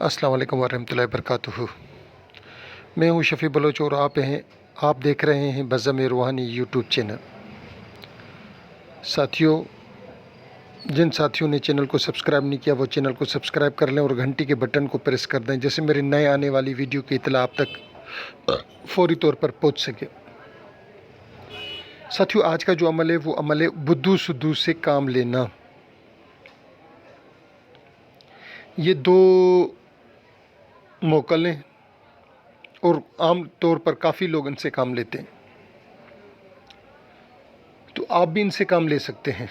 अस्सलाम वालेकुम वरहमतुल्लाहि वबरकातुहू। मैं हूं शफ़ी बलोच और आप देख रहे हैं बज़्ज़म रूहानी यूट्यूब चैनल। साथियों, जिन साथियों ने चैनल को सब्सक्राइब नहीं किया वो चैनल को सब्सक्राइब कर लें और घंटी के बटन को प्रेस कर दें, जैसे मेरे नए आने वाली वीडियो की इत्तला आप तक फौरी तौर पर पहुंच सके। साथियों, आज का जो अमल है वो अमल है बुद्धू सुद्धू से काम लेना। ये दो मोकल हैं और आम तौर पर काफ़ी लोग इनसे काम लेते हैं, तो आप भी इनसे काम ले सकते हैं।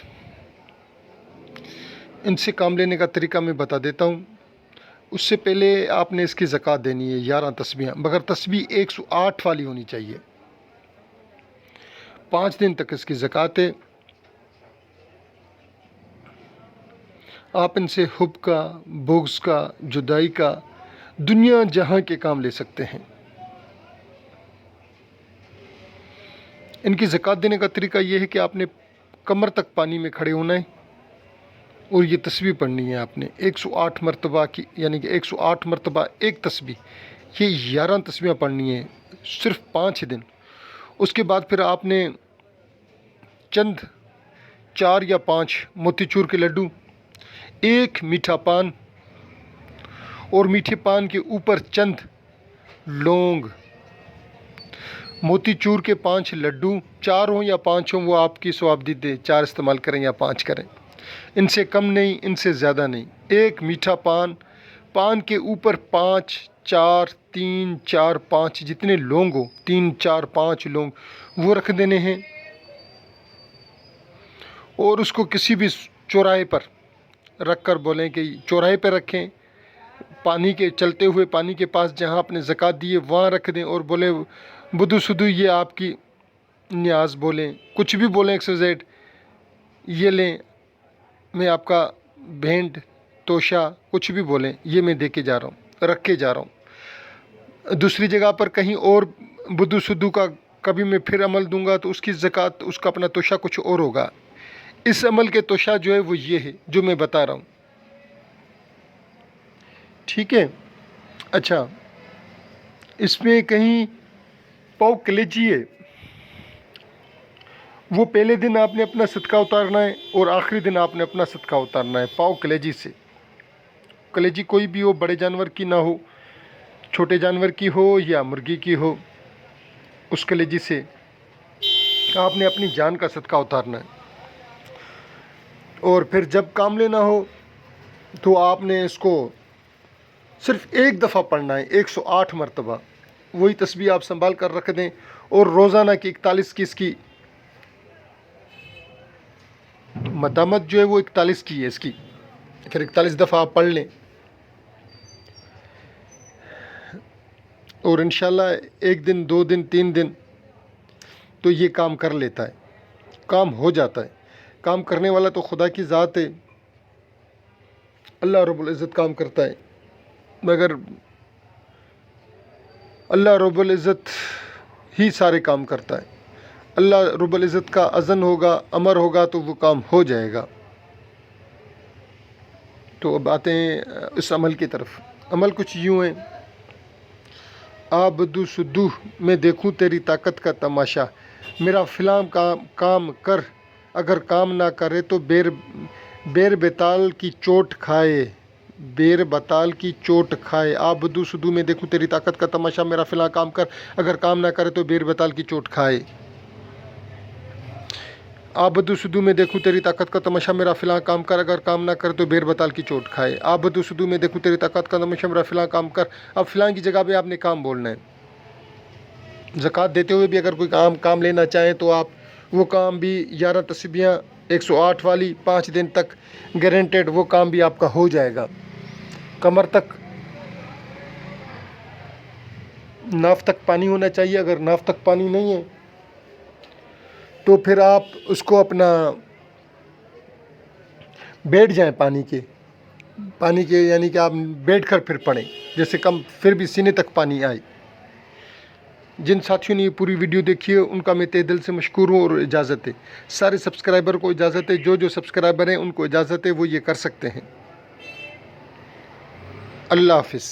इनसे काम लेने का तरीका मैं बता देता हूँ। उससे पहले आपने इसकी ज़कात देनी है 11 तस्बीहां, मगर तस्बीह 108 वाली होनी चाहिए। 5 दिन तक इसकी ज़कात है। आप इनसे हुब का, बुग़्ज़ का, जुदाई का, दुनिया जहाँ के काम ले सकते हैं। इनकी ज़कात देने का तरीका यह है कि आपने कमर तक पानी में खड़े होना है और ये तस्बीह पढ़नी है आपने 108 मरतबा की, यानी कि 108 मरतबा एक तस्बीह। ये 11 तस्बीहें पढ़नी है सिर्फ 5 दिन। उसके बाद फिर आपने चंद 4 या 5 मोतीचूर के लड्डू, एक मीठा पान और मीठे पान के ऊपर चंद लौंग, मोतीचूर के 5 लड्डू, 4 हों या 5 हों वो आपकी स्वाबदीद है, 4 इस्तेमाल करें या 5 करें, इनसे कम नहीं, इनसे ज़्यादा नहीं। एक मीठा पान, पान के ऊपर 5, 4, 3, 4, 5 जितने लौंग हो, 3, 4, 5 लौंग वो रख देने हैं और उसको किसी भी चौराहे पर रख कर बोलें कि चौराहे पर रखें, पानी के चलते हुए पानी के पास जहाँ आपने ज़कात दी है वहाँ रख दें और बोले बुद्धू सुद्धू ये आपकी न्याज बोलें, कुछ भी बोलें, XYZ ये लें, मैं आपका भेंट तोशा कुछ भी बोलें, ये मैं दे के जा रहा हूँ, रख के जा रहा हूँ। दूसरी जगह पर कहीं और बुद्धू सुद्धू का कभी मैं फिर अमल दूंगा तो उसकी ज़कात, उसका अपना तोशा कुछ और होगा। इस अमल के तोशा जो है वो ये है जो मैं बता रहा हूँ, ठीक है। अच्छा, इसमें कहीं पाव कलेजी है, वो पहले दिन आपने अपना सदका उतारना है और आखिरी दिन आपने अपना सदका उतारना है पाव कलेजी से। कलेजी कोई भी हो, बड़े जानवर की ना हो, छोटे जानवर की हो या मुर्गी की हो, उस कलेजी से आपने अपनी जान का सदका उतारना है। और फिर जब काम लेना हो तो आपने इसको सिर्फ एक दफ़ा पढ़ना है 108 मरतबा। वही तस्बीह आप संभाल कर रख दें और रोज़ाना की 41 की इसकी मदामत जो है वो 41 की है इसकी, फिर 41 दफ़ा आप पढ़ लें और इंशाल्लाह 1 दिन, 2 दिन, 3 दिन तो ये काम कर लेता है, काम हो जाता है। काम करने वाला तो खुदा की ज़ात है, अल्लाह रब्बुल इज़्ज़त काम करता है, मगर अल्लाह रब्बुल इज़्ज़त ही सारे काम करता है। अल्लाह रब्बुल इज़्ज़त का अज़न होगा, अमर होगा तो वो काम हो जाएगा। तो अब आते हैं इस अमल की तरफ। अमल कुछ यूँ है, आ बुद्धू सुद्धू मैं देखूं तेरी ताकत का तमाशा, मेरा फ़िलां काम कर, अगर काम ना करे तो बेर बेताल की चोट खाए, बेर बताल की चोट खाए। आ बुद्धू सुद्धू मैं देखूं तेरी ताकत का तमाशा, मेरा फ़िलां काम कर, अगर काम ना करे तो बेर बताल की चोट खाए। आ बुद्धू सुद्धू में देखूं तेरी ताकत का तमाशा, मेरा फ़िलहाल काम कर, अगर काम ना करे तो बेर बताल की चोट खाए। आ बुद्धू सुद्धू में देखूं तेरी ताकत का तमाशा, मेरा फ़िलहाल काम कर। अब फ़िलहाल की जगह पे आपने काम बोलना है। ज़कात देते हुए भी अगर कोई काम लेना चाहें तो आप वो काम भी 11 तस्बीहां 108 वाली 5 दिन तक गारंटेड वो काम भी आपका हो जाएगा। कमर तक नाफ तक पानी होना चाहिए। अगर नाफ तक पानी नहीं है तो फिर आप उसको अपना बैठ जाएं पानी के, यानी कि आप बैठ कर फिर पढ़ें, जैसे कम फिर भी सीने तक पानी आए। जिन साथियों ने ये पूरी वीडियो देखी है उनका मैं तहे दिल से मशकूर हूँ और इजाज़त है। सारे सब्सक्राइबर को इजाज़त है, जो सब्सक्राइबर हैं उनको इजाज़त है, वो ये कर सकते हैं। अल्लाह हाफिज़।